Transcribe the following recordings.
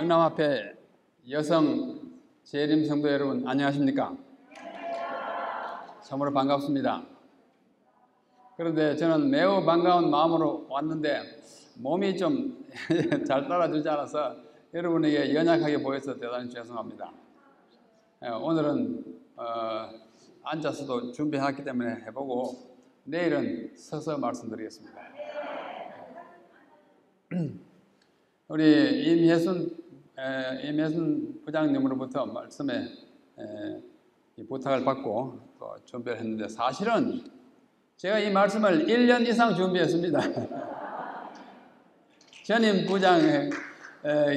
영남합회 여성 재림 성도 여러분 안녕하십니까? 참으로 반갑습니다. 그런데 저는 매우 반가운 마음으로 왔는데 몸이 좀 잘 따라주지 않아서 여러분에게 연약하게 보여서 대단히 죄송합니다. 오늘은 앉아서도 준비해놨기 때문에 해보고 내일은 서서 말씀드리겠습니다. 우리 임혜순 부장님으로부터 말씀에 부탁을 받고 또 준비를 했는데 사실은 제가 이 말씀을 1년 이상 준비했습니다. 전임 부장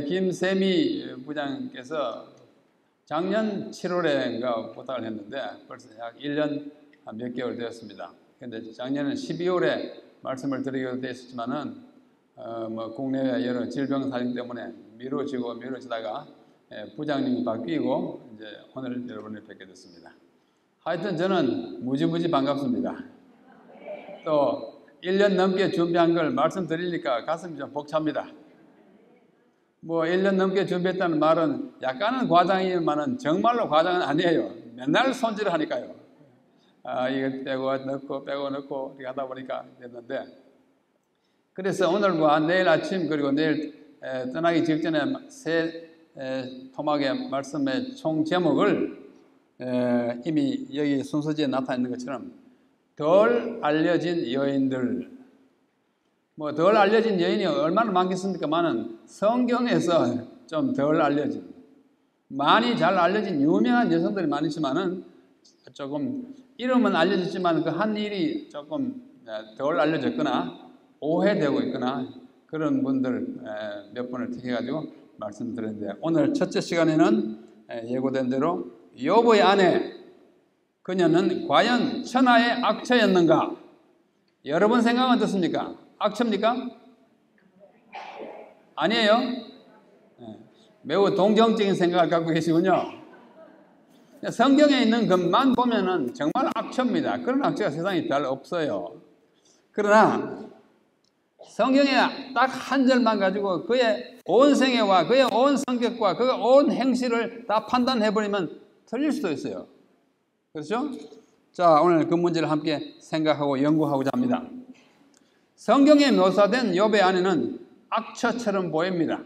김세미 부장께서 작년 7월에인가 부탁을 했는데 벌써 약 1년 몇 개월 되었습니다. 그런데 작년은 12월에 말씀을 드리기로 되어 있었지만은 국내외 여러 질병 사정 때문에 미뤄지다가 부장님이 바뀌고 이제 오늘 여러분을 뵙게 됐습니다. 하여튼 저는 무지무지 반갑습니다. 또 1년 넘게 준비한 걸 말씀드리니까 가슴이 좀 벅찹니다. 1년 넘게 준비했다는 말은 약간은 과장이지만은 정말로 과장은 아니에요. 맨날 손질을 하니까요. 이거 빼고 넣고 이렇게 하다 보니까 됐는데, 그래서 오늘과 내일 아침 그리고 내일 떠나기 직전에 새 토막의 말씀의 총 제목을 이미 여기 순서지에 나타나 있는 것처럼 덜 알려진 여인들. 덜 알려진 여인이 얼마나 많겠습니까만은 성경에서 좀 덜 알려진, 많이 잘 알려진 유명한 여성들이 많지만은 조금 이름은 알려졌지만 그 한 일이 조금 덜 알려졌거나 오해되고 있거나 그런 분들 몇 분을 택해가지고 말씀드렸는데, 오늘 첫째 시간에는 예고된 대로 욥의 아내, 그녀는 과연 천하의 악처였는가? 여러분 생각은 어떻습니까? 악처입니까? 아니에요? 매우 동정적인 생각을 갖고 계시군요. 성경에 있는 것만 보면은 정말 악처입니다. 그런 악처가 세상에 별 없어요. 그러나 성경에 딱 한 절만 가지고 그의 온 생애와 그의 온 성격과 그의 온 행실을 다 판단해버리면 틀릴 수도 있어요. 그렇죠? 자, 오늘 그 문제를 함께 생각하고 연구하고자 합니다. 성경에 묘사된 욥의 아내는 악처처럼 보입니다.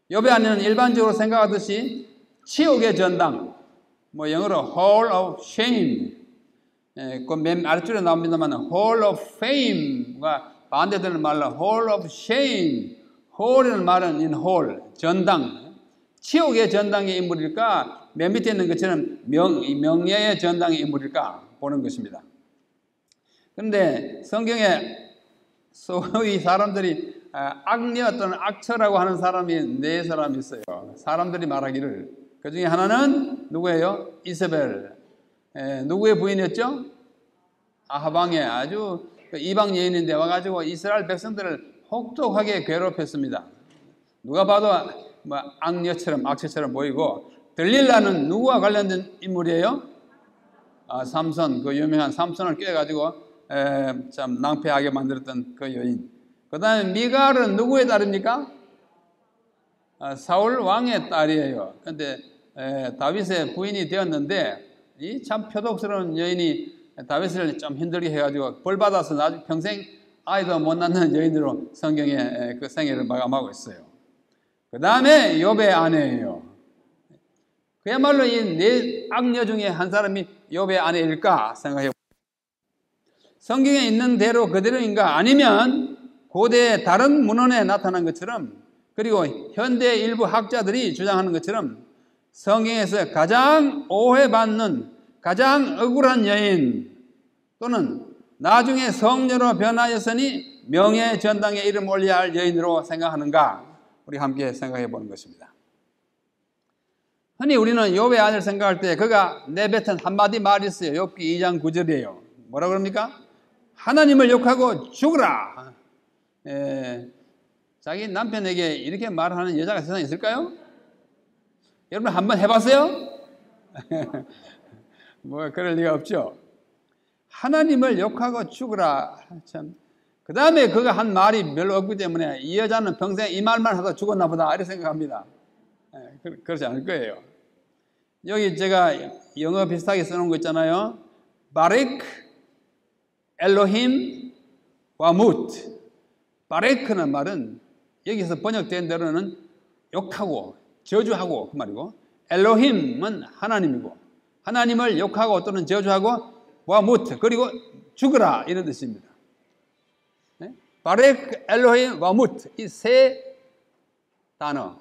욥의 아내는 일반적으로 생각하듯이 치욕의 전당, 영어로 hall of shame, 그 맨 아래줄에 나옵니다만 hall of fame과 반대되는 말로 hall of shame, hall이라는 말은 in hall, 전당, 치욕의 전당의 인물일까, 맨 밑에 있는 것처럼 명예의 전당의 인물일까 보는 것입니다. 그런데 성경에 소위 사람들이 악녀 또는 악처라고 하는 사람이 네 사람이 있어요. 사람들이 말하기를 그 중에 하나는 누구예요? 이세벨. 누구의 부인이었죠? 아하방의 아주 이방 여인인데 와가지고 이스라엘 백성들을 혹독하게 괴롭혔습니다. 누가 봐도 악녀처럼 악처처럼 보이고, 들릴라는 누구와 관련된 인물이에요? 삼손, 그 유명한 삼손을 꿰가지고 참 낭패하게 만들었던 그 여인. 그 다음에 미갈은 누구의 딸입니까? 사울 왕의 딸이에요. 그런데 다윗의 부인이 되었는데 이 참 표독스러운 여인이 다윗을 좀 힘들게 해가지고 벌받아서 나중에 평생 아이도 못 낳는 여인으로 성경에 그 생애를 마감하고 있어요. 그 다음에 욥의 아내예요. 그야말로 이 네 악녀 중에 한 사람이 욥의 아내일까 생각해 봅니다. 성경에 있는 대로 그대로인가, 아니면 고대 다른 문헌에 나타난 것처럼, 그리고 현대 일부 학자들이 주장하는 것처럼 성경에서 가장 오해받는 가장 억울한 여인, 또는 나중에 성녀로 변하였으니 명예의 전당에 이름 올려야 할 여인으로 생각하는가, 우리 함께 생각해 보는 것입니다. 흔히 우리는 욥의 아내를 생각할 때 그가 내뱉은 한마디 말이 있어요. 욥기 2장 9절이에요. 뭐라 그럽니까? 하나님을 욕하고 죽으라. 자기 남편에게 이렇게 말하는 여자가 세상에 있을까요? 여러분 한번 해봤어요? 그럴 리가 없죠. 하나님을 욕하고 죽으라. 참 그 다음에 그가 한 말이 별로 없기 때문에 이 여자는 평생 이 말만 하다 죽었나 보다 이렇게 생각합니다. 그렇지 않을 거예요. 여기 제가 영어 비슷하게 써놓은 거 있잖아요. 바렉 엘로힘 와무트. 바레크는 말은 여기서 번역된 대로는 욕하고 저주하고 그 말이고, 엘로힘은 하나님이고 하나님을 욕하고 또는 저주하고 와무트 그리고 죽으라 이런 뜻입니다. 바렉 엘로힘 와무트 이 세 단어,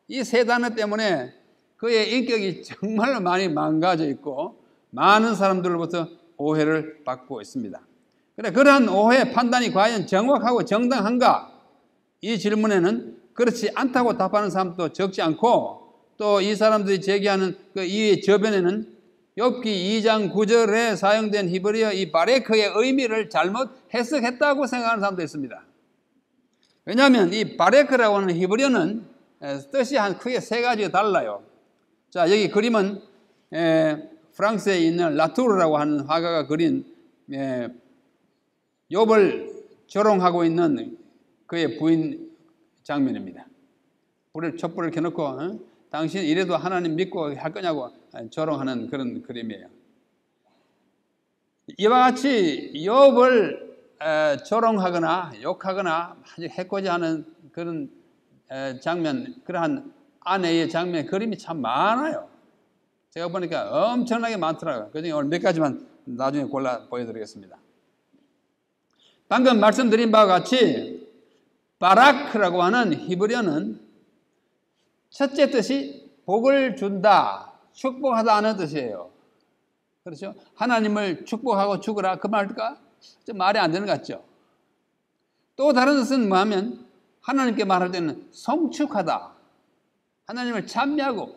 이 세 단어 때문에 그의 인격이 정말 많이 망가져 있고 많은 사람들로부터 오해를 받고 있습니다. 그래, 그러한 오해 판단이 과연 정확하고 정당한가? 이 질문에는 그렇지 않다고 답하는 사람도 적지 않고, 또 이 사람들이 제기하는 그 이의 저변에는 욥기 2장 9절에 사용된 히브리어 이 바레크의 의미를 잘못 해석했다고 생각하는 사람도 있습니다. 왜냐하면 이 바레크라고 하는 히브리어는 뜻이 한 크게 세 가지가 달라요. 자, 여기 그림은 프랑스에 있는 라투르라고 하는 화가가 그린 욥을 조롱하고 있는 그의 부인 장면입니다. 촛불을 켜놓고 당신 이래도 하나님 믿고 할 거냐고 조롱하는 그런 그림이에요. 이와 같이 욥을 조롱하거나 욕하거나 아주 해코지하는 그런 장면, 그러한 아내의 장면 그림이 참 많아요. 제가 보니까 엄청나게 많더라고요. 그중에 오늘 몇 가지만 나중에 골라 보여드리겠습니다. 방금 말씀드린 바와 같이 바라크라고 하는 히브리어는 첫째 뜻이 복을 준다, 축복하다 하는 뜻이에요. 그렇죠? 하나님을 축복하고 죽으라 그 말일까? 좀 말이 안 되는 것 같죠? 또 다른 뜻은 뭐하면 하나님께 말할 때는 성축하다, 하나님을 찬미하고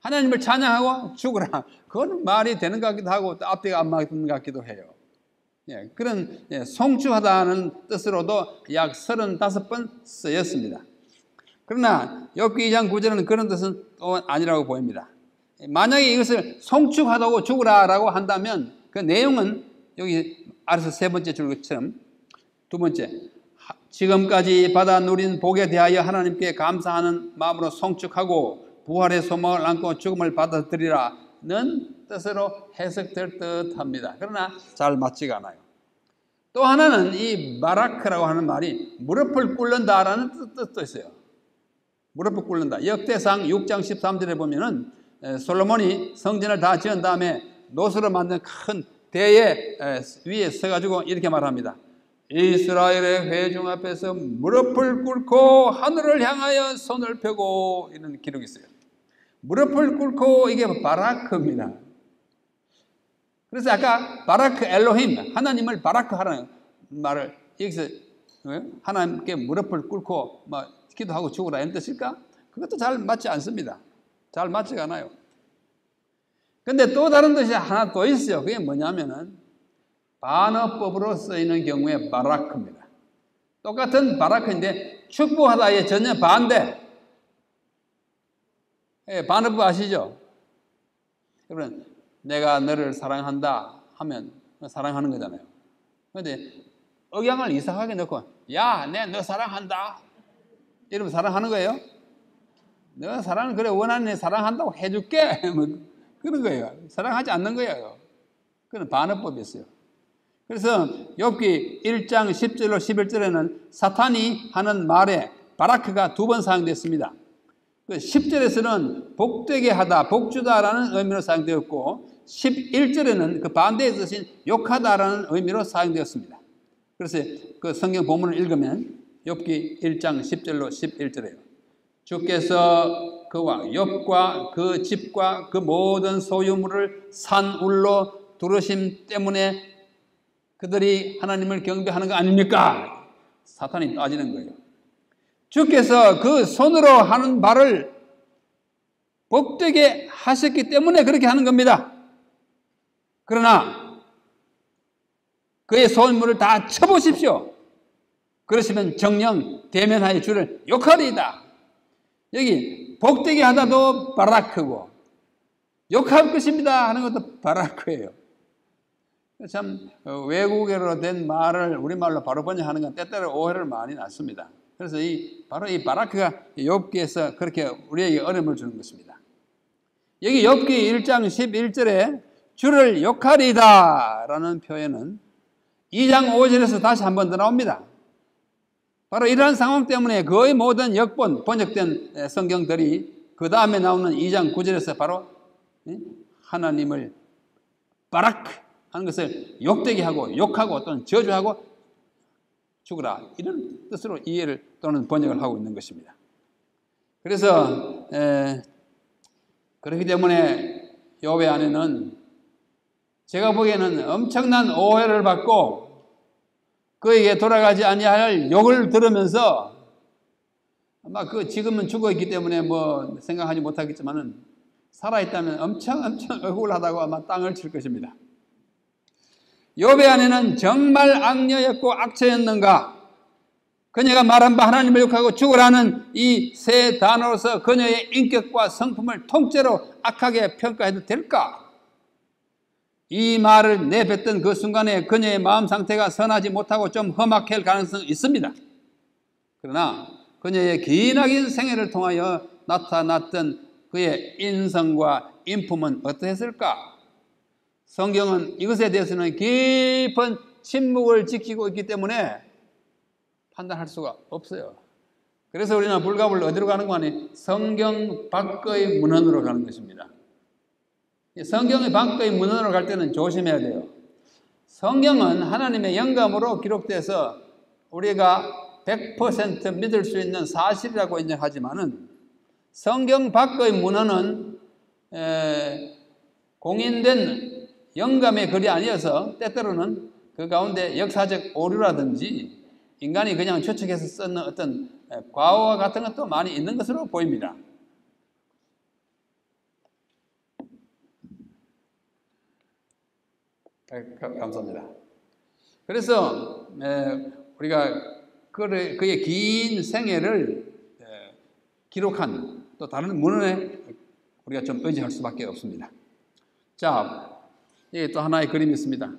하나님을 찬양하고 죽으라, 그건 말이 되는 것 같기도 하고 또 앞뒤가 안 맞는 것 같기도 해요. 그런 성축하다는 뜻으로도 약 35번 쓰였습니다. 그러나 욥기 2장 9절은 그런 뜻은 또 아니라고 보입니다. 만약에 이것을 성축하다고 죽으라라고 한다면 그 내용은 여기 아래서 세 번째 줄처럼, 두 번째, 지금까지 받아 누린 복에 대하여 하나님께 감사하는 마음으로 성축하고 부활의 소망을 안고 죽음을 받아들이라는 뜻으로 해석될 듯합니다. 그러나 잘 맞지가 않아요. 또 하나는 이 바라크라고 하는 말이 무릎을 꿇는다라는 뜻도 있어요. 무릎을 꿇는다. 역대상 6장 13절에 보면은 솔로몬이 성전을 다 지은 다음에 노수로 만든 큰 대에 위에 서가지고 이렇게 말합니다. 이스라엘의 회중 앞에서 무릎을 꿇고 하늘을 향하여 손을 펴고, 이런 기록이 있어요. 무릎을 꿇고, 이게 바라크입니다. 그래서 아까 바라크 엘로힘, 하나님을 바라크하라는 말을 여기서 하나님께 무릎을 꿇고 기도하고 죽으라 이런 뜻일까? 그것도 잘 맞지 않습니다. 잘 맞지가 않아요. 근데 또 다른 뜻이 하나 더 있어요. 그게 뭐냐면은 반어법으로 쓰이는 경우에 바라크입니다. 똑같은 바라크인데 축복하다의 전혀 반대. 반어법 아시죠? 여러분, 내가 너를 사랑한다 하면 사랑하는 거잖아요. 그런데 억양을 이상하게 넣고 야, 내 너 사랑한다 이러면 사랑하는 거예요? 너 사랑을 그래 원하는 애 사랑한다고 해줄게 뭐 그런 거예요. 사랑하지 않는 거예요. 그건 반어법이 있어요. 그래서 욥기 1장 10절로 11절에는 사탄이 하는 말에 바라크가 2번 사용됐습니다. 10절에서는 복되게 하다, 복주다라는 의미로 사용되었고 11절에는 그 반대의 뜻인 욕하다라는 의미로 사용되었습니다. 그래서 그 성경 본문을 읽으면 욥기 1장 10절로 11절이에요. 주께서 그와 욥과 그 집과 그 모든 소유물을 산울로 두르심 때문에 그들이 하나님을 경배하는 거 아닙니까? 사탄이 따지는 거예요. 주께서 그 손으로 하는 바를 복되게 하셨기 때문에 그렇게 하는 겁니다. 그러나 그의 소유물을 다 쳐보십시오. 그러시면 정녕 대면하여 주를 욕하리이다. 여기 복되게 하다도 바라크고 욕할 것입니다 하는 것도 바라크예요. 참 외국어로 된 말을 우리말로 바로 번역하는 건 때때로 오해를 많이 낳습니다. 그래서 바로 이 바라크가 욥기에서 그렇게 우리에게 어려움을 주는 것입니다. 여기 욥기 1장 11절에 주를 욕하리다 라는 표현은 2장 5절에서 다시 한 번 더 나옵니다. 바로 이러한 상황 때문에 거의 모든 번역된 성경들이 그 다음에 나오는 2장 9절에서 바로 하나님을 바라크 하는 것을 욕되게 하고 욕하고 또는 저주하고 죽으라 이런 뜻으로 이해를 또는 번역을 하고 있는 것입니다. 그래서 그렇기 때문에 욥의 안에는 제가 보기에는 엄청난 오해를 받고 그에게 돌아가지 아니할 욕을 들으면서 아마 지금은 죽어 있기 때문에 뭐 생각하지 못하겠지만은 살아있다면 엄청 억울하다고 아마 땅을 칠 것입니다. 욥의 안에는 정말 악녀였고 악처였는가? 그녀가 말한 바 하나님을 욕하고 죽으라는 이 세 단어로서 그녀의 인격과 성품을 통째로 악하게 평가해도 될까? 이 말을 내뱉던 그 순간에 그녀의 마음 상태가 선하지 못하고 좀 험악할 가능성이 있습니다. 그러나 그녀의 기나긴 생애를 통하여 나타났던 그의 인성과 인품은 어떠했을까? 성경은 이것에 대해서는 깊은 침묵을 지키고 있기 때문에 판단할 수가 없어요. 그래서 우리는 불가불 어디로 가는 거 아니? 성경 밖의 문헌으로 가는 것입니다. 성경의 밖의 문헌으로 갈 때는 조심해야 돼요. 성경은 하나님의 영감으로 기록돼서 우리가 100% 믿을 수 있는 사실이라고 인정하지만은 성경 밖의 문헌은 공인된 영감의 글이 아니어서 때때로는 그 가운데 역사적 오류라든지 인간이 그냥 추측해서 쓰는 어떤 과오와 같은 것도 많이 있는 것으로 보입니다. 감사합니다. 그래서 우리가 그의 긴 생애를 기록한 또 다른 문헌에 우리가 좀 의지할 수밖에 없습니다. 자, 여기 또 하나의 그림이 있습니다.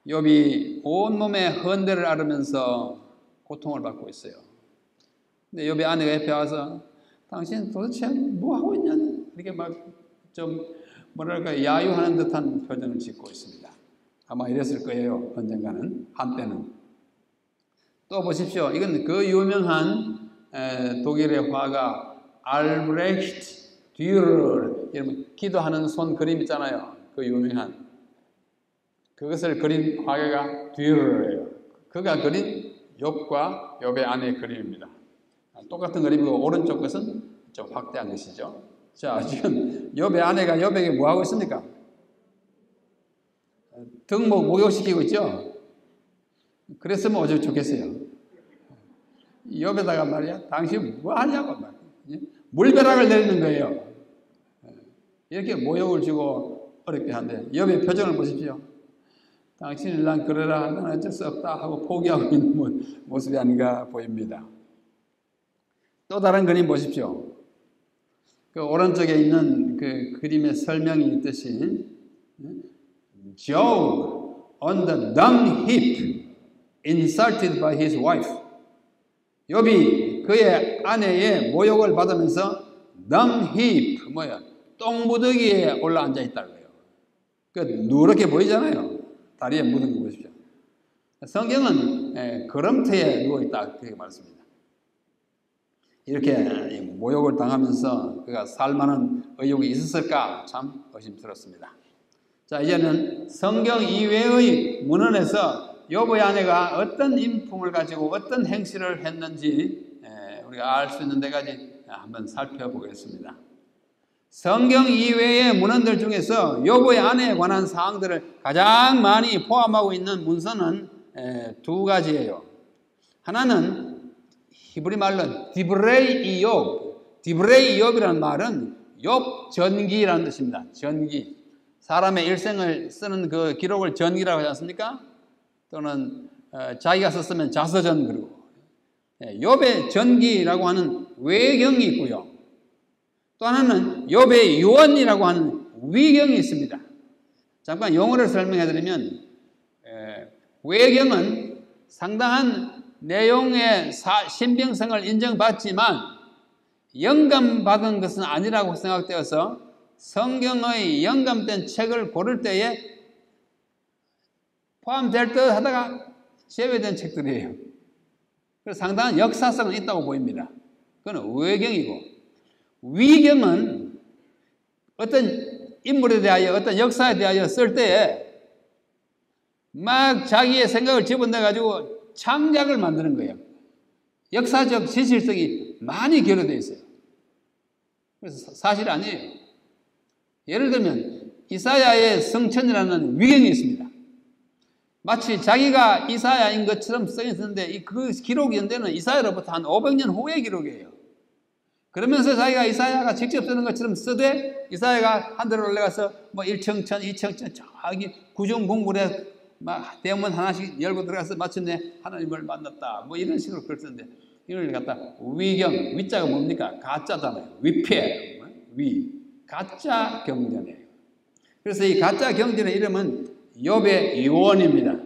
욥이 온몸에 헌대를 앓으면서 고통을 받고 있어요. 근데 욥의 아내가 옆에 와서 당신 도대체 뭐 하고 있냐? 이렇게 막 좀 뭐랄까 야유하는 듯한 표정을 짓고 있습니다. 아마 이랬을 거예요. 언젠가는 한때는. 또 보십시오. 이건 그 유명한 독일의 화가 알브레히트 듀rer 여러분 기도하는 손 그림 있잖아요. 그 유명한 그것을 그린 화가가 듀러예요. 그가 그린 욥과 욥의 아내의 그림입니다. 똑같은 그림이고 오른쪽 것은 좀 확대한 것이죠. 자, 지금 욥의 아내가 욥에게 뭐 하고 있습니까? 등목 목욕시키고 있죠. 그랬으면 어쩌면 좋겠어요. 욥에다가 말이야, 당신 뭐 하냐고 말. 물벼락을 내리는 거예요. 이렇게 모욕을 주고 어렵게 한데 욥의 표정을 보십시오. 당신이 난 그러라, 난 어쩔 수 없다 하고 포기하고 있는 모습이 아닌가 보입니다. 또 다른 그림 보십시오. 그 오른쪽에 있는 그 그림의 설명이 있듯이 Job on the dung heap insulted by his wife. 욥이 그의 아내의 모욕을 받으면서 dung heap 뭐야? 똥무더기에 올라 앉아 있다는 거예요. 그 누렇게 보이잖아요. 다리에 묻은 거 보십시오. 성경은 거름터에 누워 있다 그렇게 말씀합니다. 이렇게 모욕을 당하면서 그가 살만한 의욕이 있었을까 참 의심스럽습니다. 자, 이제는 성경 이외의 문헌에서 욥의 아내가 어떤 인품을 가지고 어떤 행실을 했는지 우리가 알 수 있는 데까지 한번 살펴보겠습니다. 성경 이외의 문헌들 중에서 욥의 아내에 관한 사항들을 가장 많이 포함하고 있는 문서는 두 가지예요. 하나는 히브리 말로 디브레이 이욥, 디브레이 이욥이라는 말은 욥 전기라는 뜻입니다. 전기. 사람의 일생을 쓰는 그 기록을 전기라고 하지 않습니까? 또는 자기가 썼으면 자서전 그러고 욥의 전기라고 하는 외경이 있고요. 또 하나는 욥의 유언이라고 하는 위경이 있습니다. 잠깐 용어를 설명해 드리면 외경은 상당한 내용의 신빙성을 인정받지만 영감받은 것은 아니라고 생각되어서 성경의 영감된 책을 고를 때에 포함될 듯 하다가 제외된 책들이에요. 그래서 상당한 역사성은 있다고 보입니다. 그건 외경이고, 위경은 어떤 인물에 대하여 어떤 역사에 대하여 쓸 때에 막 자기의 생각을 집어넣어가지고 창작을 만드는 거예요. 역사적 진실성이 많이 결여되어 있어요. 그래서 사실 아니에요. 예를 들면 이사야의 성천이라는 위경이 있습니다. 마치 자기가 이사야인 것처럼 써있는데 그 기록 연대는 이사야로부터 한 500년 후의 기록이에요. 그러면서 자기가 이사야가 직접 쓰는 것처럼 쓰되 이사야가 하늘을 올라가서 뭐 1청천, 2청천 저기 구중궁굴에 막 대문 하나씩 열고 들어가서 마침내 하나님을 만났다. 뭐 이런 식으로 글 쓰는데 이걸 갖다 위경, 위자가 뭡니까? 가짜잖아요. 위패, 가짜 경전이에요. 그래서 이 가짜 경전의 이름은 욥의 유언입니다.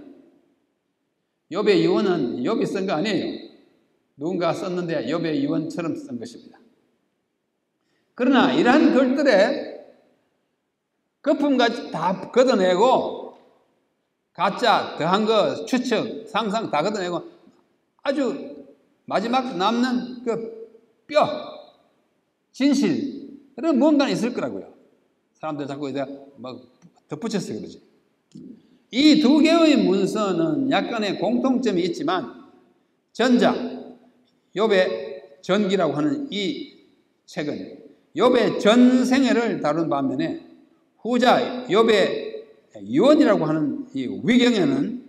욥의 유언은 욥이 쓴 거 아니에요. 누군가 썼는데 욥의 유언처럼 쓴 것입니다. 그러나 이러한 글들에 거품까지 다 걷어내고 가짜, 더한 거, 추측, 상상 다 걷어내고 아주 마지막 남는 그 뼈, 진실, 그런 뭔가 있을 거라고요. 사람들 자꾸 막 덧붙였어요, 그러지. 이 두 개의 문서는 약간의 공통점이 있지만 전작, 욥의 전기라고 하는 이 책은 욥의 전생애를 다룬 반면에 후자, 욥의 유언이라고 하는 이 위경에는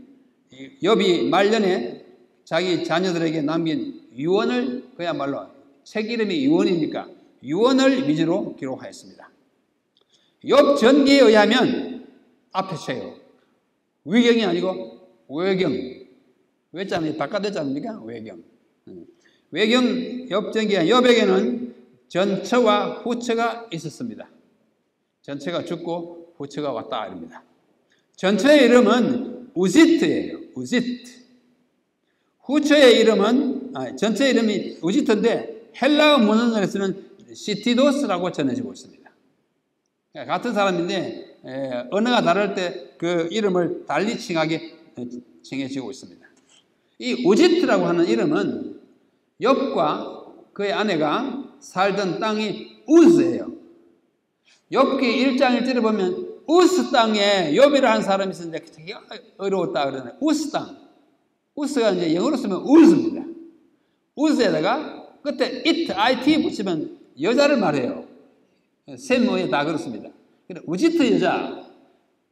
욥이 말년에 자기 자녀들에게 남긴 유언을 그야말로 책 이름이 유언이니까 유언을 위주로 기록하였습니다. 욥 전기에 의하면 앞에 쳐요. 위경이 아니고 외경. 외자는 바꿔됐지 않습니까? 외경. 외경 욥 전기에 욥에게는 전처와 후처가 있었습니다. 전처가 죽고 후처가 왔다 이럽니다. 전처의 이름은 우지트예요. 우지트. 후처의 이름은 전처의 이름이 우지트인데 헬라어 문헌에서는 시티도스라고 전해지고 있습니다. 같은 사람인데 언어가 다를 때 그 이름을 달리 칭해지고 있습니다. 이 우지트라고 하는 이름은 욥과 그의 아내가 살던 땅이 우스예요. 욥기 1장 1절에 보면 우스 땅에 욥이라는 한 사람이 있었는데 되게 어려웠다 그러네. 우스 땅. 우스가 이제 영어로 쓰면 우스입니다. 우스에다가 끝에 it 붙이면 여자를 말해요. 셈모에 다 그렇습니다. 우지트 여자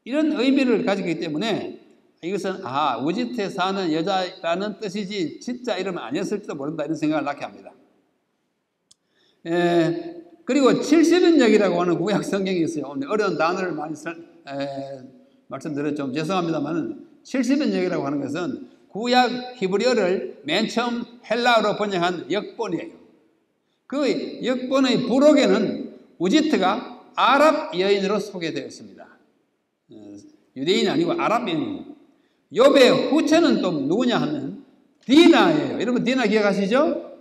이런 의미를 가지고 있기 때문에 이것은 우지트에 사는 여자라는 뜻이지 진짜 이름은 아니었을지도 모른다 이런 생각을 낳게 합니다. 그리고 70인역이라고 하는 구약 성경이 있어요. 오늘 어려운 단어를 많이 말씀드렸죠. 좀 죄송합니다만 70인역이라고 하는 것은 구약 히브리어를 맨 처음 헬라어로 번역한 역본이에요. 그 역본의 부록에는 우지트가 아랍 여인으로 소개되어 있습니다. 유대인이 아니고 아랍 여인. 욥의 후처는 또 누구냐 하면 디나예요. 여러분 디나 기억하시죠?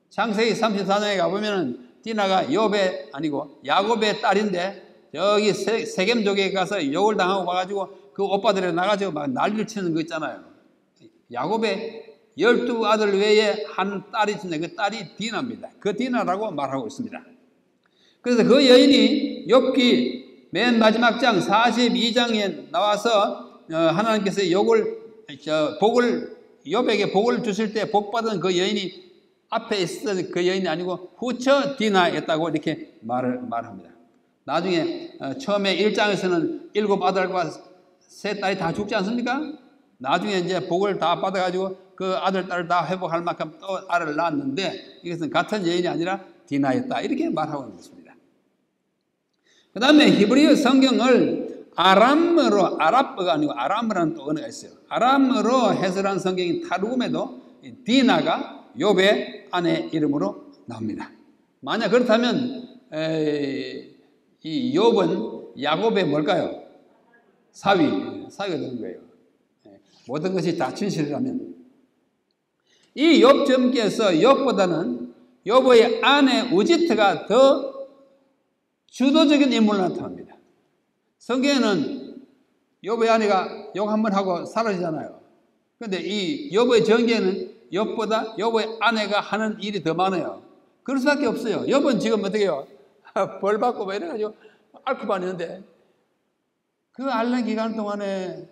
창세기 34장에 가보면은 디나가 욥의 아니고 야곱의 딸인데 여기 세겜족에 가서 욕을 당하고 와가지고 그 오빠들이 나가지고 막 난리를 치는 거 있잖아요. 야곱의 12아들 외에 한 딸이 있는데 그 딸이 디나입니다. 그 디나라고 말하고 있습니다. 그래서 그 여인이 욥기 맨 마지막 장 42장에 나와서 하나님께서 욥에게 복을 주실 때 복받은 그 여인이 앞에 있었던 그 여인이 아니고 후처 디나였다고 이렇게 말합니다. 나중에 처음에 1장에서는 7아들과 3딸이 다 죽지 않습니까? 나중에 이제 복을 다 받아가지고 그 아들, 딸을 다 회복할 만큼 또 아들을 낳았는데 이것은 같은 여인이 아니라 디나였다. 이렇게 말하고 있는 것입니다. 그 다음에 히브리어 성경을 아람어로, 아랍어가 아니고 아람어라는 또 언어가 있어요. 아람어로 해설한 성경인 타르굼에도 디나가 욥의 아내 이름으로 나옵니다. 만약 그렇다면 이 욥은 야곱의 뭘까요? 사위가 되는 거예요. 모든 것이 다 진실이라면. 이 욥 전기에서 욥보다는 욥의 아내 우지트가 더 주도적인 인물로 나타납니다. 성경에는 욥의 아내가 욕 한번 하고 사라지잖아요. 그런데 이 욥의 전기에는 욥보다 욥의 아내가 하는 일이 더 많아요. 그럴 수밖에 없어요. 욥은 지금 어떻게 해요? 벌 받고 뭐 이래가지고 앓고 다니는데 그 앓는 기간 동안에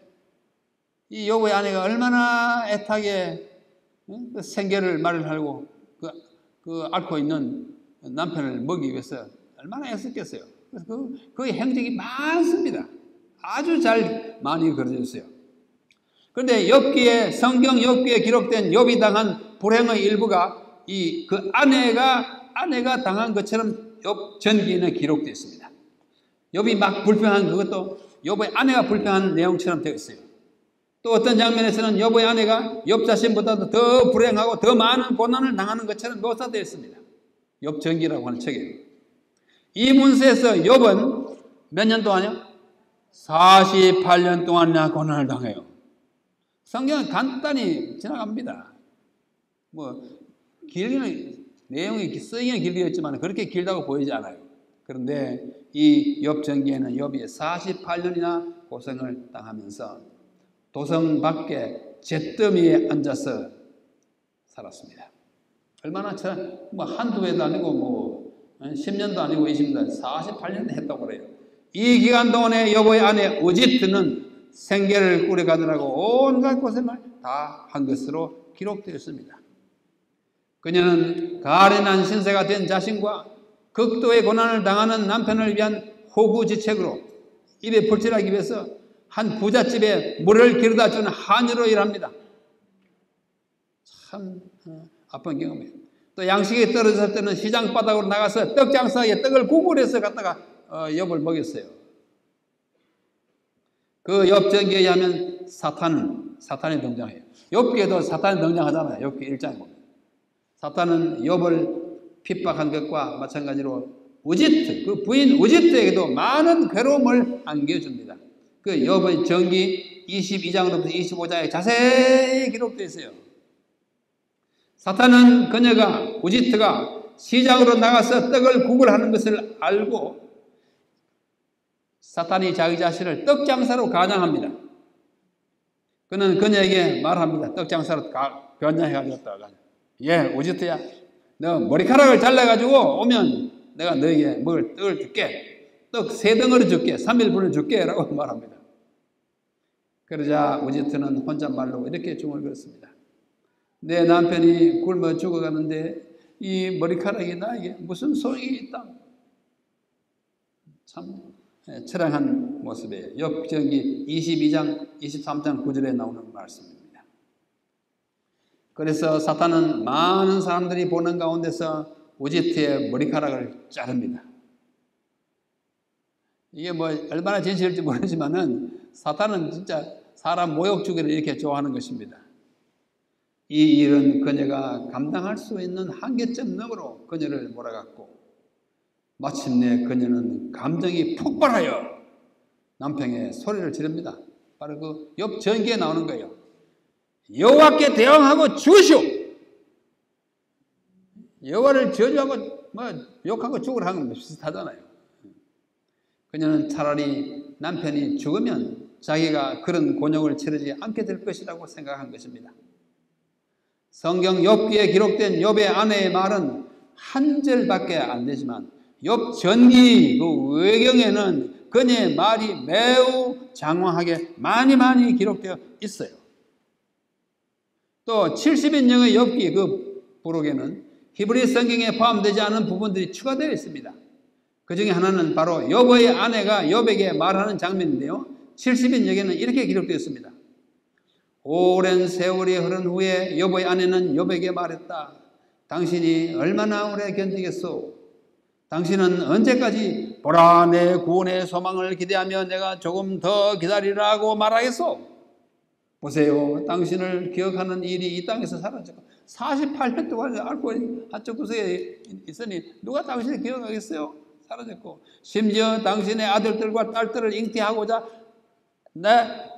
이 욥의 아내가 얼마나 애타게 그 생계를 마련하고 그 앓고 있는 남편을 먹이기 위해서 얼마나 애썼겠어요. 그래서 그 행적이 많습니다. 아주 잘 많이 그려져 있어요. 그런데 욥기에 성경 욥기에 기록된 욥이 당한 불행의 일부가 그 아내가 당한 것처럼 욥 전기에는 기록되어 있습니다. 욥이 막 불평한 그것도 욥의 아내가 불평한 내용처럼 되어 있어요. 또 어떤 장면에서는 욥의 아내가 욥 자신보다도 더 불행하고 더 많은 고난을 당하는 것처럼 묘사되어 있습니다. 욥 전기라고 하는 책이에요. 이 문서에서 욥은 몇 년 동안요? 48년 동안이나 고난을 당해요. 성경은 간단히 지나갑니다. 내용이 쓰기는 길게 있지만 그렇게 길다고 보이지 않아요. 그런데 이 욥 전기에는 욥이 48년이나 고생을 당하면서 도성 밖에 잿더미에 앉아서 살았습니다. 얼마나 한두 해도 아니고 10년도 아니고 20년도 48년 했다고 그래요. 이 기간 동안에 욥의 아내 우지트는 생계를 꾸려가느라고 온갖 고생을 다 한 것으로 기록되어 있습니다. 그녀는 가련한 신세가 된 자신과 극도의 고난을 당하는 남편을 위한 호구지책으로 입에 불칠하기 위해서 한 부잣집에 물을 길어다 주는 하녀로 일합니다. 참 아픈 경험이에요. 또 양식이 떨어졌을 때는 시장 바닥으로 나가서 떡 장사에 떡을 구걸해서 갖다가 욥을 먹였어요. 그 욥 전기에 의하면 사탄이 등장해요. 욥기에도 사탄이 등장하잖아요. 욥기 1장에 보면. 사탄은 욥을 핍박한 것과 마찬가지로 우지트, 그 부인 우지트에게도 많은 괴로움을 안겨줍니다. 그 욥의 전기 22장으로부터 25장에 자세히 기록되어 있어요. 사탄은 그녀가 우지트가 시장으로 나가서 떡을 구걸하는 것을 알고 사탄이 자기 자신을 떡장사로 가장합니다. 그는 그녀에게 말합니다. 떡장사로 변장해가지고 우지트야, 너 머리카락을 잘라가지고 오면 내가 너에게 먹을 떡을 줄게. 떡 3덩어리 줄게. 3일분을 줄게 라고 말합니다. 그러자 우지트는 혼잣말로 이렇게 중을 걸었습니다. 내 남편이 굶어 죽어가는데 이 머리카락이 나에게 무슨 소용이 있다. 참 처량한 모습이에요. 욥 전기 22장 23장 9절에 나오는 말씀입니다. 그래서 사탄은 많은 사람들이 보는 가운데서 우지트의 머리카락을 자릅니다. 이게 얼마나 진실일지 모르지만은 사탄은 진짜 사람 모욕 주기를 이렇게 좋아하는 것입니다. 이 일은 그녀가 감당할 수 있는 한계점 너머로 그녀를 몰아갔고 마침내 그녀는 감정이 폭발하여 남편에게 소리를 지릅니다. 바로 그 욥 전기에 나오는 거예요. 여호와께 대항하고 죽으시오. 여호와를 저주하고 욕하고 죽으라 하는 건 비슷하잖아요. 그녀는 차라리 남편이 죽으면 자기가 그런 곤욕을 치르지 않게 될 것이라고 생각한 것입니다. 성경 욥기에 기록된 욥의 아내의 말은 한 절밖에 안 되지만 욥 전기 그 외경에는 그녀의 말이 매우 장황하게 많이 기록되어 있어요. 또 70인령의 욥기 그 부록에는 히브리 성경에 포함되지 않은 부분들이 추가되어 있습니다. 그 중에 하나는 바로 욥의 아내가 욥에게 말하는 장면인데요. 70인령에는 이렇게 기록되어 있습니다. 오랜 세월이 흐른 후에 욥의 아내는 욥에게 말했다. 당신이 얼마나 오래 견디겠소? 당신은 언제까지 보라 내 구원의 소망을 기대하며 내가 조금 더 기다리라고 말하겠소? 보세요. 당신을 기억하는 일이 이 땅에서 사라졌고 48년 동안 앓고 한쪽 구석에 있으니 누가 당신을 기억하겠어요? 사라졌고 심지어 당신의 아들들과 딸들을 잉태하고자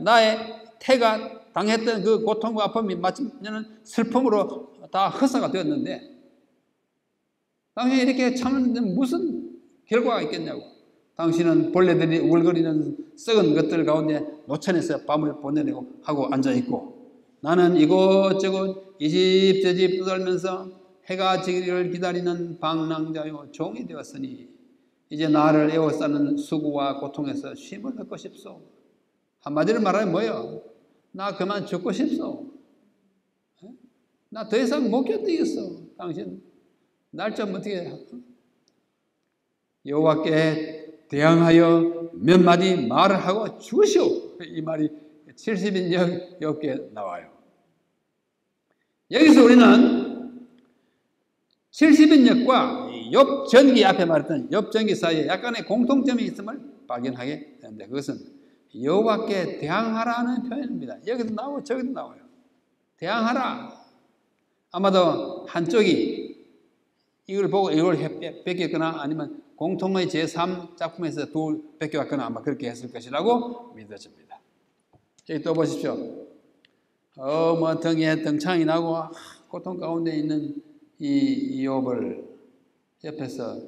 나의 태가 당했던 그 고통과 아픔이 마침내는 슬픔으로 다 흡사가 되었는데 당신이 이렇게 참는데 무슨 결과가 있겠냐고. 당신은 벌레들이 우글거리는 썩은 것들 가운데 노천에서 밤을 보내려고 하고 앉아있고 나는 이곳저곳 이 집 저 집 떠돌면서 해가 지기를 기다리는 방랑자요 종이 되었으니 이제 나를 에워싸는 수고와 고통에서 쉼을 얻고 싶소. 한마디로 말하면 뭐예요? 나 그만 죽고 싶소. 나 더 이상 못 견디겠어. 당신 날 좀 어떻게 여호와께 대항하여 몇 마디 말을 하고 죽으시오. 이 말이 70인 역에 나와요. 여기서 우리는 70인 역과 욥전기 앞에 말했던 욥전기 사이에 약간의 공통점이 있음을 발견하게 되는데 그것은 여호와께 대항하라는 표현입니다. 여기도 나오고 저기도 나와요. 대항하라. 아마도 한쪽이 이걸 보고 이걸 뺏겼거나 아니면 공통의 제3작품에서 뺏겨왔거나 아마 그렇게 했을 것이라고 믿어집니다. 여기 또 보십시오. 뭐 등에 등창이 나고 고통 가운데 있는 이 욥을 옆에서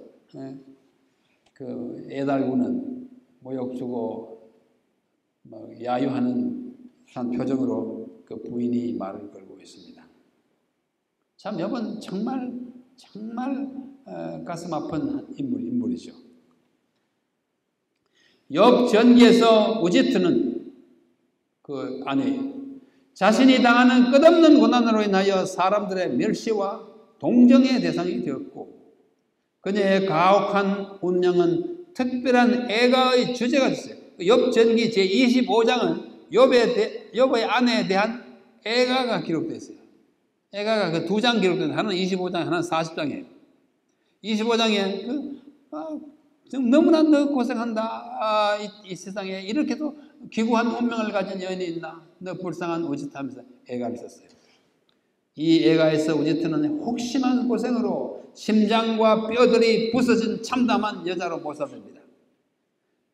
그 애달구는 모욕 주고 뭐 야유하는 한 표정으로 그 부인이 말을 걸고 있습니다. 참 욥은 정말 가슴 아픈 인물이죠. 욥 전기에서 우지트는 그 아내예요. 자신이 당하는 끝없는 고난으로 인하여 사람들의 멸시와 동정의 대상이 되었고 그녀의 가혹한 운명은 특별한 애가의 주제가 됐어요. 욥 전기 제25장은 욥의 아내에 대한 애가가 기록되어 있어요. 애가가 그 두 장 기록된 하나는 25장, 하나는 40장이에요. 25장에 너무나 너 고생한다. 이 세상에 이렇게도 기구한 운명을 가진 여인이 있나? 너 불쌍한 우지트 하면서 애가를 썼어요. 이 애가에서 우지트는 혹심한 고생으로 심장과 뼈들이 부서진 참담한 여자로 묘사됩니다.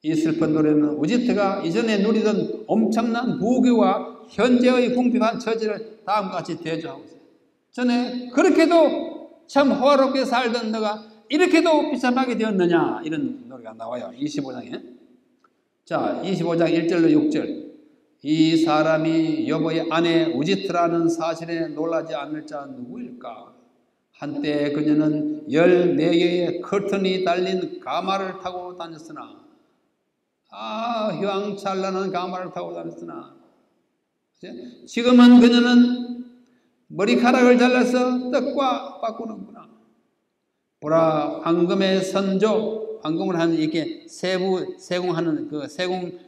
이 슬픈 노래는 우지트가 이전에 누리던 엄청난 부귀와 현재의 궁핍한 처지를 다음과 같이 대조하고 있어요. 전에 그렇게도 참 호화롭게 살던 너가 이렇게도 비참하게 되었느냐 이런 노래가 나와요. 25장에. 자, 25장 1절로 6절. 이 사람이 욥의 아내 우지트라는 사실에 놀라지 않을 자 누구일까? 한때 그녀는 14개의 커튼이 달린 가마를 타고 다녔으나 휘황찬란한 가마를 타고 다녔으나 지금은 그녀는 머리카락을 잘라서 떡과 바꾸는구나. 보라, 황금의 선조, 황금을 하는 이렇게 세공하는 그 세공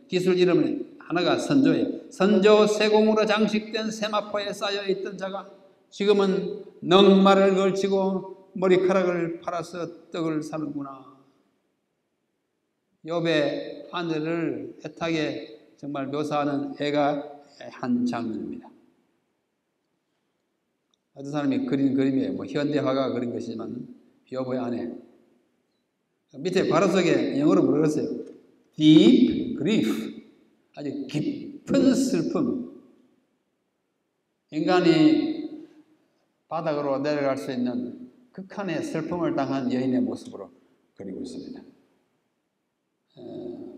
기술 이름을 하나가 선조예요. 선조 세공으로 장식된 세마포에 쌓여있던 자가 지금은 넝마를 걸치고 머리카락을 팔아서 떡을 사는구나. 욥의 아내를 애타게 정말 묘사하는 애가 한 장면입니다. 어떤 사람이 그린 그림이에요. 뭐 현대화가 그린 것이지만 욥의 아내. 밑에 괄호 속에 영어로 뭐라고 했어요? Deep grief. 아주 깊은 슬픔. 인간이 바닥으로 내려갈 수 있는 극한의 슬픔을 당한 여인의 모습으로 그리고 있습니다.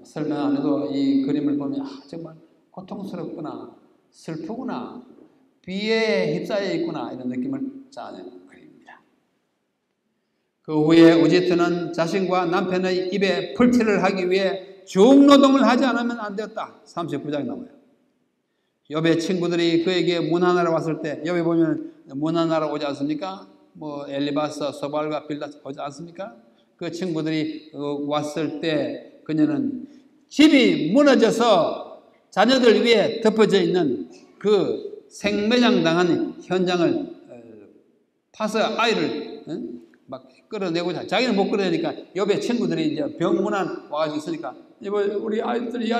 설명 안 해도 이 그림을 보면 정말 고통스럽구나, 슬프구나, 비에 휩싸여 있구나 이런 느낌을 자아내는 그림입니다. 그 후에 우지트는 자신과 남편의 입에 풀칠을 하기 위해 중노동을 하지 않으면 안 되었다. 39장에 나와요. 욥의 친구들이 그에게 문하나로 왔을 때, 욥에 보면 문하나로 오지 않습니까? 뭐 엘리바스, 소발과 빌닷 오지 않습니까? 그 친구들이 왔을 때 그녀는 집이 무너져서 자녀들 위에 덮어져 있는 그 생매장 당한 현장을 파서 아이를 막 끌어내고자. 자기는 못 끌어내니까 욥의 친구들이 이제 병문안 와가지고 있으니까 우리 아이들이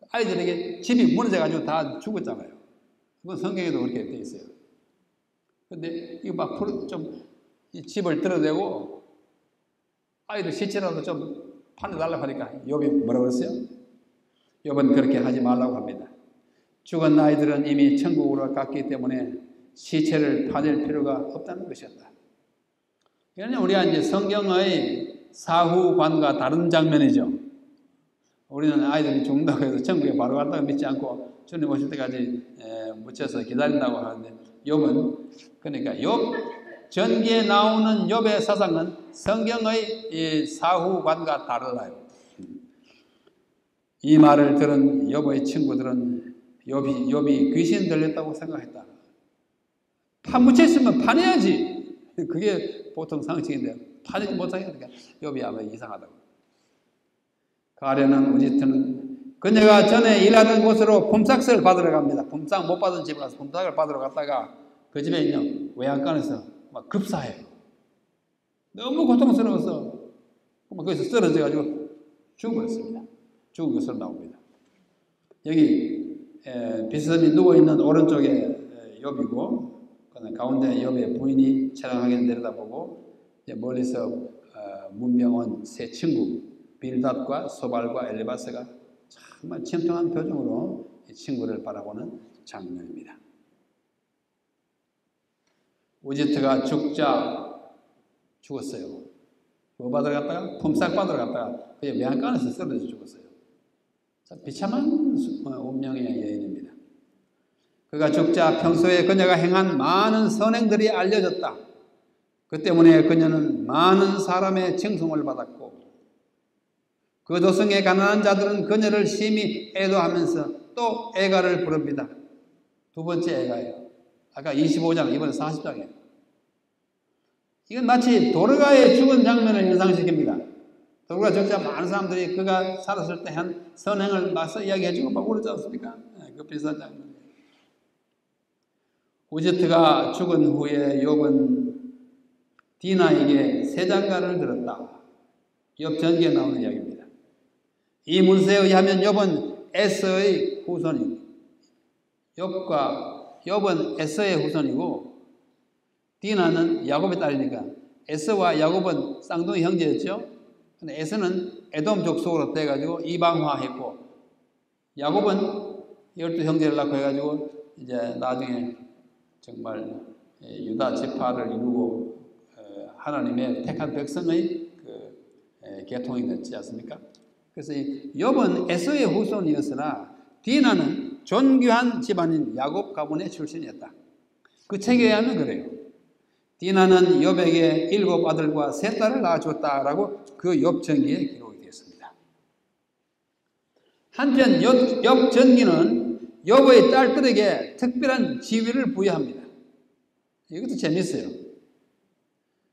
아이들에게 집이 무너져가지고 다 죽었잖아요. 그건 성경에도 그렇게 돼 있어요. 근데 이거 막 좀 집을 들어내고 아이들 시체라도 좀 파내달라고 하니까 욥이 뭐라고 그랬어요? 욥은 그렇게 하지 말라고 합니다. 죽은 아이들은 이미 천국으로 갔기 때문에 시체를 파낼 필요가 없다는 것이었다. 이거는 우리가 이제 성경의 사후관과 다른 장면이죠. 우리는 아이들이 죽는다고 해서 천국에 바로 갔다고 믿지 않고 주님 오실 때까지 묻혀서 기다린다고 하는데, 욥은, 그러니까 욥 전기에 나오는 욥의 사상은 성경의 이 사후관과 달라요. 이 말을 들은 욥의 친구들은 욥이 귀신 들렸다고 생각했다. 파묻혀 있으면 파내야지. 그게 보통 상식인데 파내지 못하니까 욥이 아마 이상하다고. 가련한 우지트는 그녀가 전에 일하던 곳으로 품삯을 받으러 갑니다. 품삯 못 받은 집에 가서 품삯을 받으러 갔다가 그 집에 있는 외양간에서 막 급사해요. 너무 고통스러워서 거기서 쓰러져가지고 죽어버렸습니다. 죽은 것으로 나옵니다. 여기 비스듬히 누워있는 오른쪽에 욥이고, 가운데 욥의 부인이 처량하게 내려다보고, 멀리서 문명원 세 친구 빌닷과 소발과 엘리바스가 정말 침통한 표정으로 이 친구를 바라보는 장면입니다. 우지트가 죽었어요. 뭐 받으러 갔다가? 품삯 받으러 갔다가 그냥 외양간에서 쓰러져 죽었어요. 비참한 운명의 여인입니다. 그가 죽자 평소에 그녀가 행한 많은 선행들이 알려졌다. 그 때문에 그녀는 많은 사람의 칭송을 받았고, 그 도성의 가난한 자들은 그녀를 심히 애도하면서 또 애가를 부릅니다. 두 번째 애가예요. 아까 25장, 이번에 40장이에요. 이건 마치 도르가의 죽은 장면을 연상시킵니다. 도르가 적자 많은 사람들이 그가 살았을 때 한 선행을 맞서 이야기해주고 막 울었지 않습니까? 그 비슷한 장면. 우지트가 죽은 후에 욥은 디나에게 새 장가를 들었다. 욥 전기에 나오는 이야기입니다. 이 문서에 의하면 욥은 에서의 후손이고, 욥은 에서의 후손이고, 디나는 야곱의 딸이니까 에서와 야곱은 쌍둥이 형제였죠. 근데 에서는 에돔 족속으로 돼가지고 이방화했고, 야곱은 12형제를 낳고 해가지고 이제 나중에 정말 유다 지파를 이루고 하나님의 택한 백성의 그 계통이 됐지 않습니까? 그래서 욥은 에서의 후손이었으나 디나는 존귀한 집안인 야곱 가문의 출신이었다. 그 책에 의하면 그래요. 디나는 욥에게 7 아들과 3 딸을 낳아줬다라고 그 욥 전기에 기록이 되어 있습니다. 한편 욥 전기는 욥의 딸들에게 특별한 지위를 부여합니다. 이것도 재밌어요.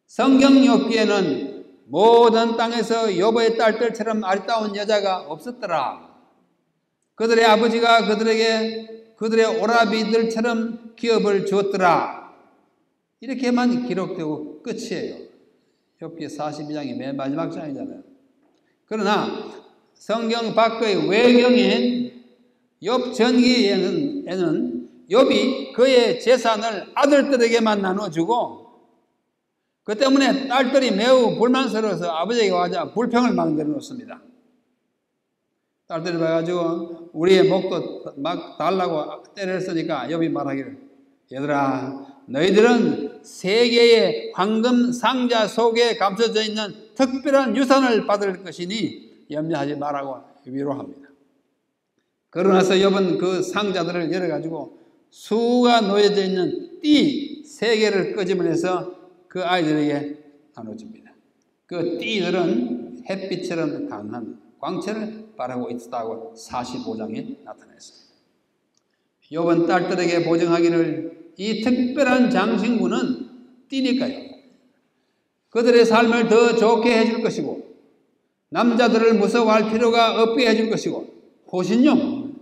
성경 욥기에는 모든 땅에서 욥의 딸들처럼 아리따운 여자가 없었더라. 그들의 아버지가 그들에게 그들의 오라비들처럼 기업을 주었더라. 이렇게만 기록되고 끝이에요. 욥기 42장이 맨 마지막 장이잖아요. 그러나 성경 밖의 외경인 욥 전기에는 욥이 그의 재산을 아들들에게만 나눠주고, 그 때문에 딸들이 매우 불만스러워서 아버지에게 와서 불평을 만들어 놓습니다. 딸들이 와가지고 우리의 목도 막 달라고 때를 쓰니까 욥이 말하기를, 얘들아, 너희들은 세계의 황금 상자 속에 감춰져 있는 특별한 유산을 받을 것이니 염려하지 말라고 위로합니다. 그러나서 욥은 그 상자들을 열어가지고 수가 놓여져 있는 띠 3개를 끄집어내서 그 아이들에게 나눠줍니다. 그 띠들은 햇빛처럼 강한 광채를 발하고 있다고 45장에 나타냈습니다. 욥은 딸들에게 보증하기를 이 특별한 장신구는 띠니까요, 그들의 삶을 더 좋게 해줄 것이고 남자들을 무서워할 필요가 없게 해줄 것이고 호신용,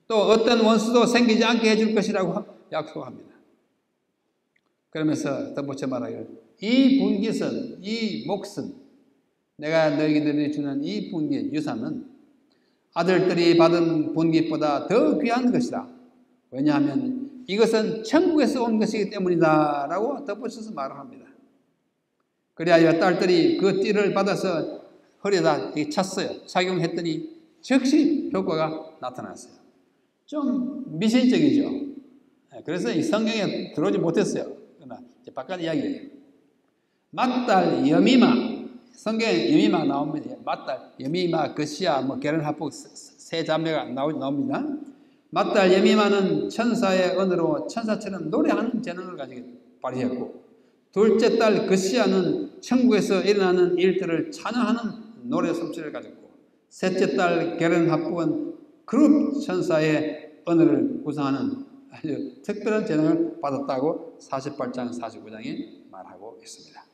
또 어떤 원수도 생기지 않게 해줄 것이라고 약속합니다. 그러면서 덧붙여 말하기를, 이 분깃은, 이 몫은, 내가 너희들이 주는 이 분깃, 유산은 아들들이 받은 분깃보다 더 귀한 것이다. 왜냐하면 이것은 천국에서 온 것이기 때문이다 라고 덧붙여서 말을 합니다. 그래야 딸들이 그 띠를 받아서 허리에다 찼어요. 착용했더니 즉시 효과가 나타났어요. 좀 미신적이죠. 그래서 이 성경에 들어오지 못했어요. 그러나 이제 바깥 이야기예요. 맏딸 여미마, 성경에 여미마 나옵니다. 맏딸 여미마, 그시야, 게른하폭 세 자매가 나옵니다. 맏딸 여미마는 천사의 언어로 천사처럼 노래하는 재능을 가지고 발휘했고, 둘째 딸 그시야는 천국에서 일어나는 일들을 찬양하는 노래 솜씨를 가졌고, 셋째 딸 게른하폭은 그룹 천사의 언어를 구사하는 아주 특별한 재능을 받았다고 48장 49장에 말하고 있습니다.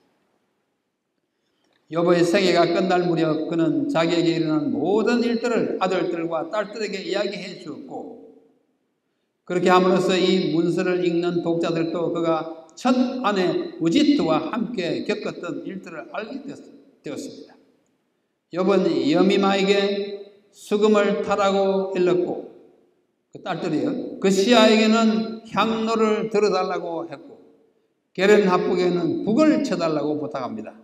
욥의 생애가 끝날 무렵 그는 자기에게 일어난 모든 일들을 아들들과 딸들에게 이야기해 주었고, 그렇게 함으로써 이 문서를 읽는 독자들도 그가 첫 아내 우짓와 함께 겪었던 일들을 알게 되었습니다. 욥은 여미마에게 수금을 타라고 일렀고, 그 딸들이요, 그시야에게는 향로를 들어달라고 했고, 게른하폭에게는 북을 쳐달라고 부탁합니다.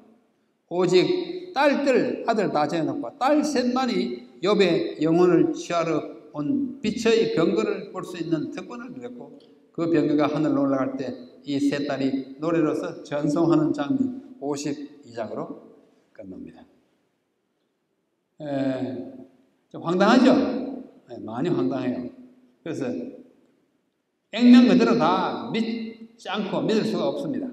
오직 딸들, 아들 다 재워놓고 딸 셋만이 욥의 영혼을 취하러 온 빛의 병거를 볼 수 있는 특권을 누렸고, 그 병거가 하늘로 올라갈 때 이 세 딸이 노래로서 전송하는 장면 52장으로 끝납니다. 좀 황당하죠? 많이 황당해요. 그래서 액면 그대로 다 믿지 않고 믿을 수가 없습니다.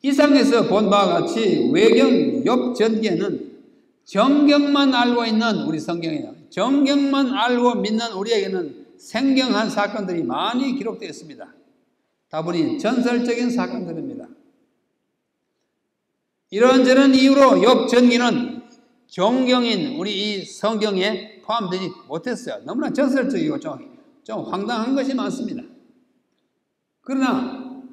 이상에서 본 바와 같이 외경 욥 전기에는 정경만 알고 있는 우리 성경이에요. 정경만 알고 믿는 우리에게는 생경한 사건들이 많이 기록되어 있습니다. 다분히 전설적인 사건들입니다. 이런저런 이유로 욥 전기는 정경인 우리 이 성경에 포함되지 못했어요. 너무나 전설적이고 좀 황당한 것이 많습니다. 그러나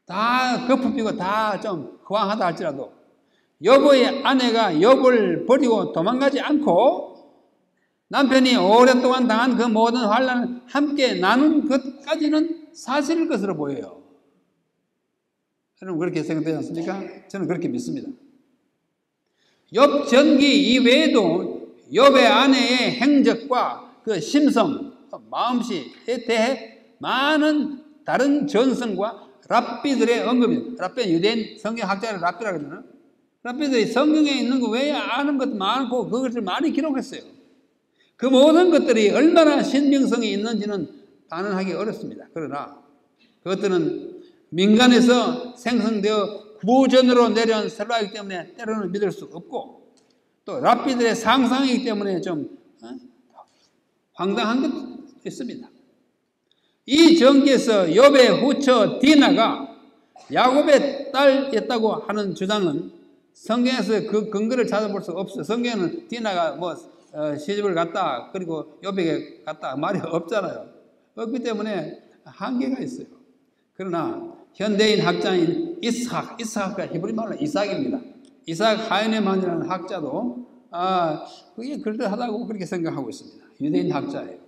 다 거품이고 다 좀 허황하다 할지라도 욥의 아내가 욥을 버리고 도망가지 않고 남편이 오랫동안 당한 그 모든 환난을 함께 나눈 것까지는 사실일 것으로 보여요. 여러분 그렇게 생각되지 않습니까? 저는 그렇게 믿습니다. 욥 전기 이외에도 욥의 아내의 행적과 그 심성, 마음씨에 대해 많은 다른 전성과 랍비들의 언급입니다. 랍비는 유대인 성경학자를 랍비라고 그러나, 랍비들이 성경에 있는 거 외에 아는 것도 많고 그것을 많이 기록했어요. 그 모든 것들이 얼마나 신빙성이 있는지는 반응하기 어렵습니다. 그러나 그것들은 민간에서 생성되어 구전으로 내려온 설화이기 때문에 때로는 믿을 수 없고, 또 랍비들의 상상이기 때문에 좀 황당한 것도 있습니다. 이 전기에서 욥의 후처 디나가 야곱의 딸이었다고 하는 주장은 성경에서 그 근거를 찾아볼 수 없어요. 성경에는 디나가 시집을 갔다 그리고 욥에게 갔다 말이 없잖아요. 없기 때문에 한계가 있어요. 그러나 현대인 학자인 이삭과 히브리 말로 이삭입니다. 이삭 하이네만이라는 학자도 그게 그럴듯하다고 그렇게 생각하고 있습니다. 유대인 학자예요.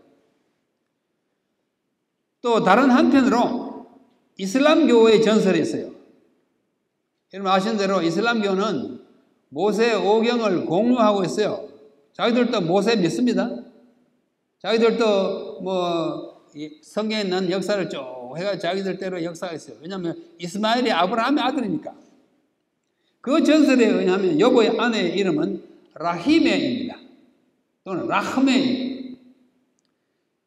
또 다른 한편으로 이슬람교의 전설이 있어요. 여러분 아시는 대로 이슬람교는 모세 오경을 공유하고 있어요. 자기들도 모세 믿습니다. 자기들도 성경에 있는 역사를 쭉 해가 자기들대로 역사가 있어요. 왜냐하면 이스마엘이 아브라함의 아들이니까. 그 전설에 의하면 욥의 아내의 이름은 라히메입니다. 또는 라흐메입니다.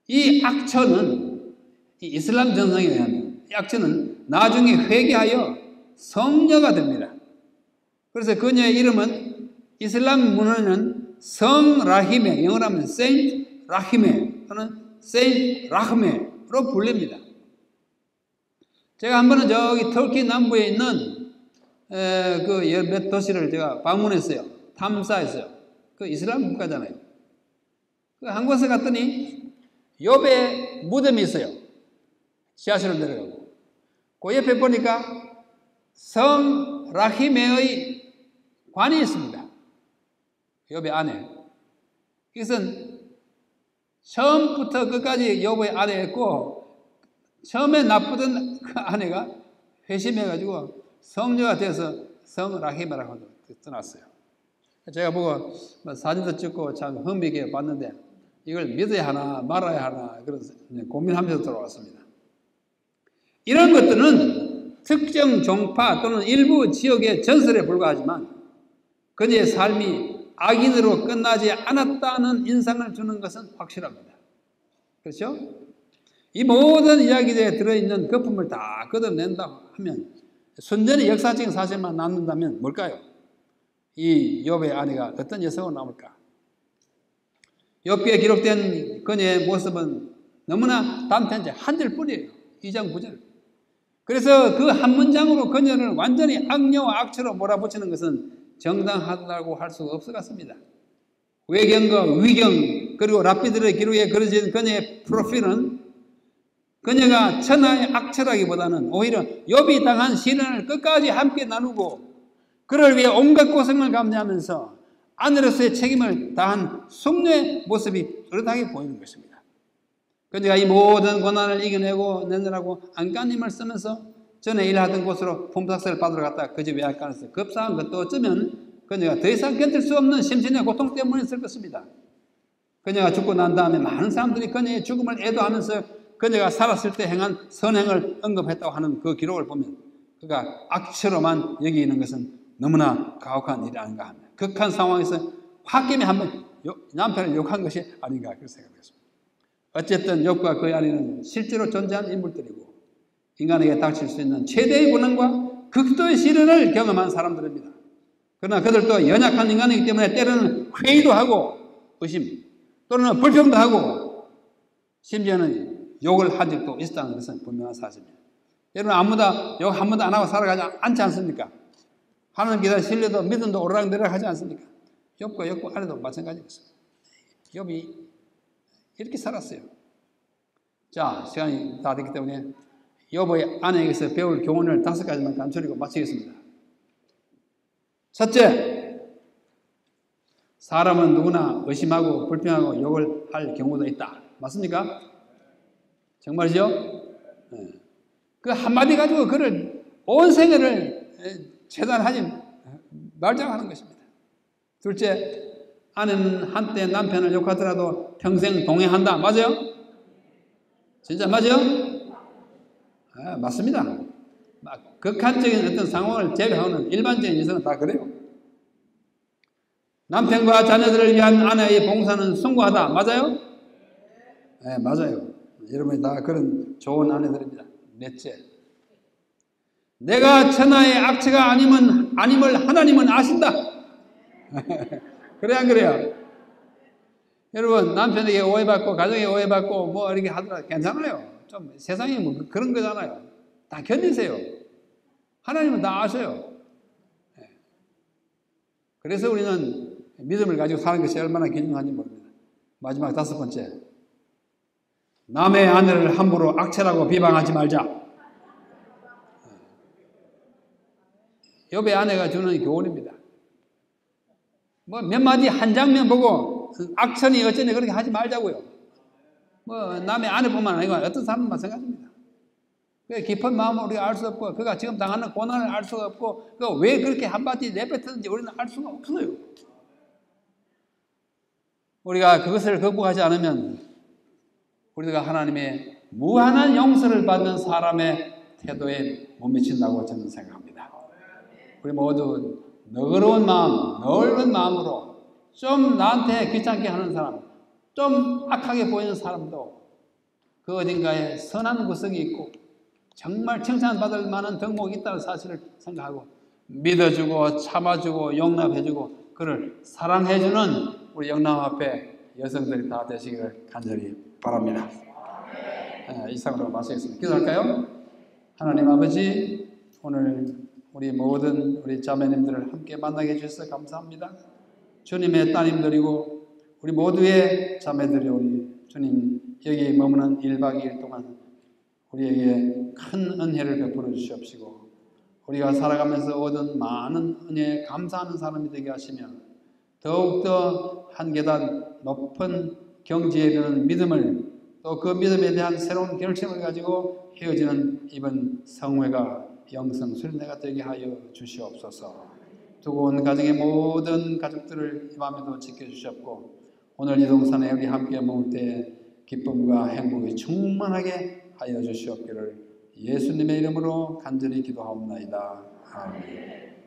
이 악처는 이 이슬람 전성에 의하면 이 악처는 나중에 회개하여 성녀가 됩니다. 그래서 그녀의 이름은 이슬람 문헌에는 성 라히메, 영어로 하면 세인트 라히메 또는 세인트 라흐메로 불립니다. 제가 한 번은 저기 터키 남부에 있는 그 몇 도시를 제가 방문했어요. 탐사했어요. 그 이슬람 국가잖아요. 그 한 곳에 갔더니 욥의 무덤이 있어요. 지하실로 내려가고. 그 옆에 보니까 성 라히메의 관이 있습니다. 욥의 아내. 이것은 처음부터 끝까지 욥의 아내였고, 처음에 나쁘던 그 아내가 회심해가지고 성녀가 돼서 성 라히메라고 떠났어요. 제가 보고 사진도 찍고 참 흥미있게 봤는데 이걸 믿어야 하나 말아야 하나 그런 고민하면서 들어왔습니다. 이런 것들은 특정 종파 또는 일부 지역의 전설에 불과하지만 그녀의 삶이 악인으로 끝나지 않았다는 인상을 주는 것은 확실합니다. 그렇죠? 이 모든 이야기들에 들어있는 거품을 다 걷어낸다 하면 순전히 역사적인 사실만 남는다면 뭘까요? 이 욥의 아내가 어떤 여성으로 남을까? 욥기에 기록된 그녀의 모습은 너무나 단편제 한 절뿐이에요. 2장 9절. 그래서 그 한 문장으로 그녀를 완전히 악녀와 악취로 몰아붙이는 것은 정당하다고 할 수가 없을 것 같습니다. 외경과 위경 그리고 랍비들의 기록에 그려진 그녀의 프로필은 그녀가 천하의 악취라기보다는 오히려 욥이 당한 시련을 끝까지 함께 나누고 그를 위해 온갖 고생을 감내하면서 아내로서의 책임을 다한 숙녀의 모습이 뚜렷하게 보이는 것입니다. 그녀가 이 모든 고난을 이겨내고 내느라고 안간힘을 쓰면서 전에 일하던 곳으로 품삯을 받으러 갔다가 그 집 외양간에서 급사한 것도 어쩌면 그녀가 더 이상 견딜 수 없는 심신의 고통 때문이었을 것입니다. 그녀가 죽고 난 다음에 많은 사람들이 그녀의 죽음을 애도하면서 그녀가 살았을 때 행한 선행을 언급했다고 하는 그 기록을 보면 그가 악취로만 여기는 것은 너무나 가혹한 일이 아닌가 합니다. 극한 상황에서 홧김에 한번 남편을 욕한 것이 아닌가 그렇게 생각했습니다. 어쨌든 욥과 그의 아내는 실제로 존재한 인물들이고 인간에게 닥칠 수 있는 최대의 고난과 극도의 시련을 경험한 사람들입니다. 그러나 그들도 연약한 인간이기 때문에 때로는 회의도 하고 의심 또는 불평도 하고 심지어는 욕을 한 적도 있었다는 것은 분명한 사실입니다. 여러분 아무도 욕 한 번도 안 하고 살아가지 않지 않습니까? 하나님 기다 신뢰도 믿음도 오르락내리락 하지 않습니까? 욥과 아내도 마찬가지였습니다. 욥이 이렇게 살았어요. 자, 시간이 다 됐기 때문에 욥의 아내에게서 배울 교훈을 5가지만 간추리고 마치겠습니다. 첫째, 사람은 누구나 의심하고 불평하고 욕을 할 경우도 있다. 맞습니까? 정말이죠? 네. 그 한마디 가지고 그를 온 생애를 재단하지 말자고 하는 것입니다. 둘째, 아내는 한때 남편을 욕하더라도 평생 동행한다. 맞아요? 진짜 맞아요? 아, 맞습니다. 극한적인 어떤 상황을 제외하고는 일반적인 여성은 다 그래요. 남편과 자녀들을 위한 아내의 봉사는 숭고하다. 맞아요? 네, 맞아요. 여러분이 다 그런 좋은 아내들입니다. 넷째, 내가 천하의 악취가 아님을 하나님은 아신다. 그래 안 그래요? 여러분 남편에게 오해받고 가정에 오해받고 뭐 이렇게 하더라도 괜찮아요. 좀 세상이 뭐 그런 거잖아요. 다 견디세요. 하나님은 다 아셔요. 그래서 우리는 믿음을 가지고 사는 것이 얼마나 귀중한지 모릅니다. 마지막 5번째, 남의 아내를 함부로 악취라고 비방하지 말자. 욥의 아내가 주는 교훈입니다. 뭐 몇 마디 한 장면 보고 악천이 어쩌니 그렇게 하지 말자고요. 뭐 남의 아내뿐만 아니고 어떤 사람은 마찬가지입니다. 그 깊은 마음을 우리가 알 수 없고 그가 지금 당하는 고난을 알 수가 없고 그 왜 그렇게 한마디 내뱉었는지 우리는 알 수가 없어요. 우리가 그것을 극복하지 않으면 우리가 하나님의 무한한 용서를 받는 사람의 태도에 못 미친다고 저는 생각합니다. 우리 모두 너그러운 마음, 넓은 마음으로 좀 나한테 귀찮게 하는 사람, 좀 악하게 보이는 사람도 그 어딘가에 선한 구석이 있고 정말 칭찬받을 만한 덕목이 있다는 사실을 생각하고 믿어주고 참아주고 용납해주고 그를 사랑해주는 우리 영남앞에 여성들이 다 되시기를 간절히 바랍니다. 이상으로 마치겠습니다. 기도할까요? 하나님 아버지, 오늘 우리 모든 우리 자매님들을 함께 만나게 해주셔서 감사합니다. 주님의 따님들이고 우리 모두의 자매들이 우리 주님 여기 머무는 1박 2일 동안 우리에게 큰 은혜를 베풀어 주시옵시고 우리가 살아가면서 얻은 많은 은혜에 감사하는 사람이 되게 하시며 더욱더 한 계단 높은 경지에 이르는 믿음을 또 그 믿음에 대한 새로운 결심을 가지고 헤어지는 이번 성회가 영성 수련회가 되게 하여 주시옵소서. 두고 온 가정의 모든 가족들을 이 밤에도 지켜주셨고 오늘 이 동산에 우리 함께 먹을 때 기쁨과 행복이 충만하게 하여 주시옵기를 예수님의 이름으로 간절히 기도하옵나이다. 아멘.